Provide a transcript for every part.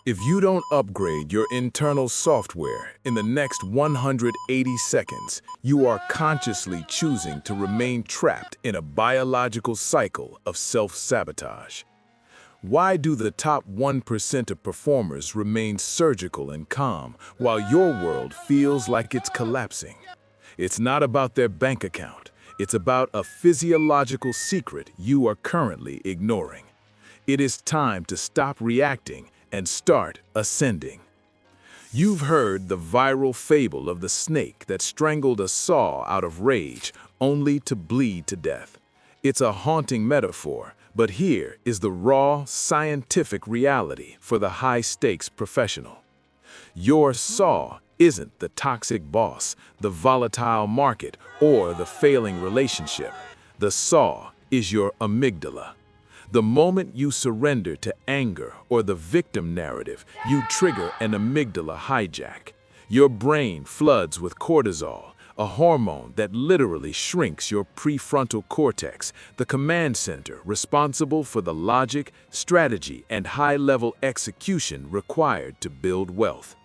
If you don't upgrade your internal software in the next 180 seconds, you are consciously choosing to remain trapped in a biological cycle of self-sabotage. Why do the top 1% of performers remain surgical and calm while your world feels like it's collapsing? It's not about their bank account. It's about a physiological secret you are currently ignoring. It is time to stop reacting and start ascending. You've heard the viral fable of the snake that strangled a saw out of rage only to bleed to death. It's a haunting metaphor, but here is the raw, scientific reality for the high-stakes professional. Your saw isn't the toxic boss, the volatile market, or the failing relationship. The saw is your amygdala. The moment you surrender to anger or the victim narrative, you trigger an amygdala hijack. Your brain floods with cortisol, a hormone that literally shrinks your prefrontal cortex, the command center responsible for the logic, strategy, and high-level execution required to build wealth.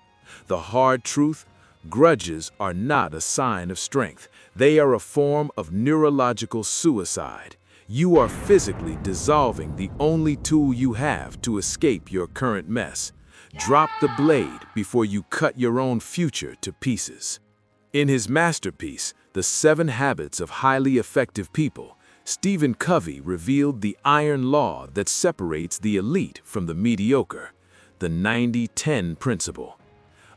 The hard truth: grudges are not a sign of strength. They are a form of neurological suicide. You are physically dissolving the only tool you have to escape your current mess. Drop the blade before you cut your own future to pieces. In his masterpiece, The 7 Habits of Highly Effective People, Stephen Covey revealed the iron law that separates the elite from the mediocre, the 90-10 principle.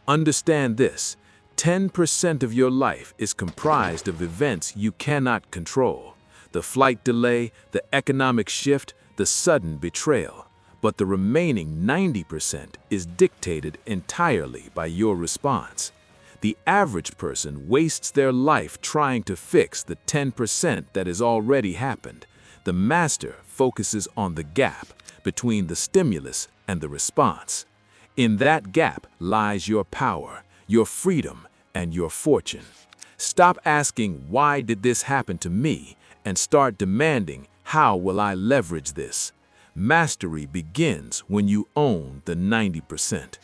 Understand this: 10% of your life is comprised of events you cannot control. The flight delay, the economic shift, the sudden betrayal. But the remaining 90% is dictated entirely by your response. The average person wastes their life trying to fix the 10% that has already happened. The master focuses on the gap between the stimulus and the response. In that gap lies your power, your freedom, and your fortune. Stop asking, "Why did this happen to me?" and start demanding, "How will I leverage this?" Mastery begins when you own the 90%.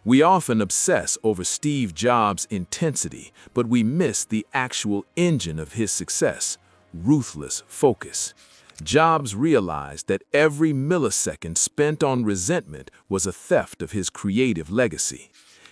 We often obsess over Steve Jobs' intensity, but we miss the actual engine of his success: ruthless focus. Jobs realized that every millisecond spent on resentment was a theft of his creative legacy.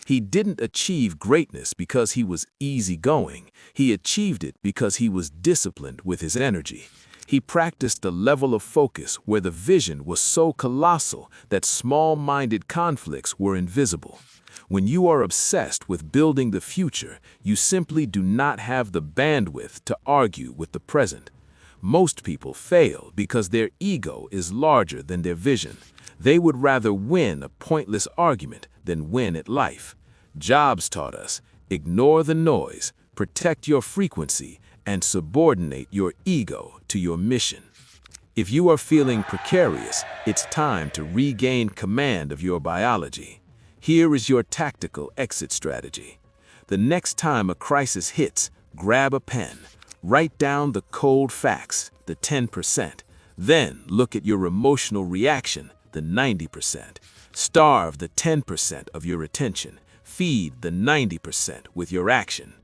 He didn't achieve greatness because he was easygoing. He achieved it because he was disciplined with his energy. He practiced a level of focus where the vision was so colossal that small-minded conflicts were invisible. When you are obsessed with building the future, you simply do not have the bandwidth to argue with the present. Most people fail because their ego is larger than their vision. They would rather win a pointless argument than win at life. Jobs taught us: ignore the noise, protect your frequency, and subordinate your ego to your mission. If you are feeling precarious, it's time to regain command of your biology. Here is your tactical exit strategy. The next time a crisis hits, grab a pen. Write down the cold facts, the 10%. Then look at your emotional reaction, the 90%. Starve the 10% of your attention. Feed the 90% with your action.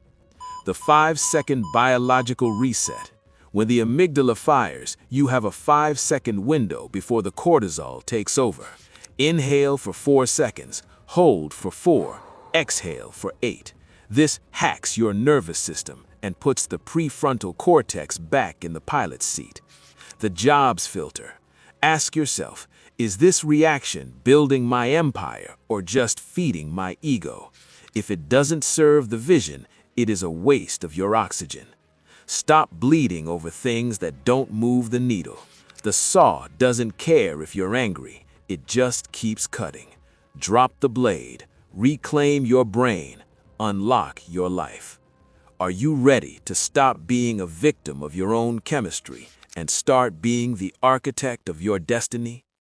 The 5-second biological reset. When the amygdala fires, you have a 5-second window before the cortisol takes over. Inhale for 4 seconds, hold for 4, exhale for 8. This hacks your nervous system and puts the prefrontal cortex back in the pilot's seat. The Jobs filter. Ask yourself, is this reaction building my empire or just feeding my ego? If it doesn't serve the vision, it is a waste of your oxygen. Stop bleeding over things that don't move the needle. The saw doesn't care if you're angry, it just keeps cutting. Drop the blade, reclaim your brain, unlock your life. Are you ready to stop being a victim of your own chemistry and start being the architect of your destiny?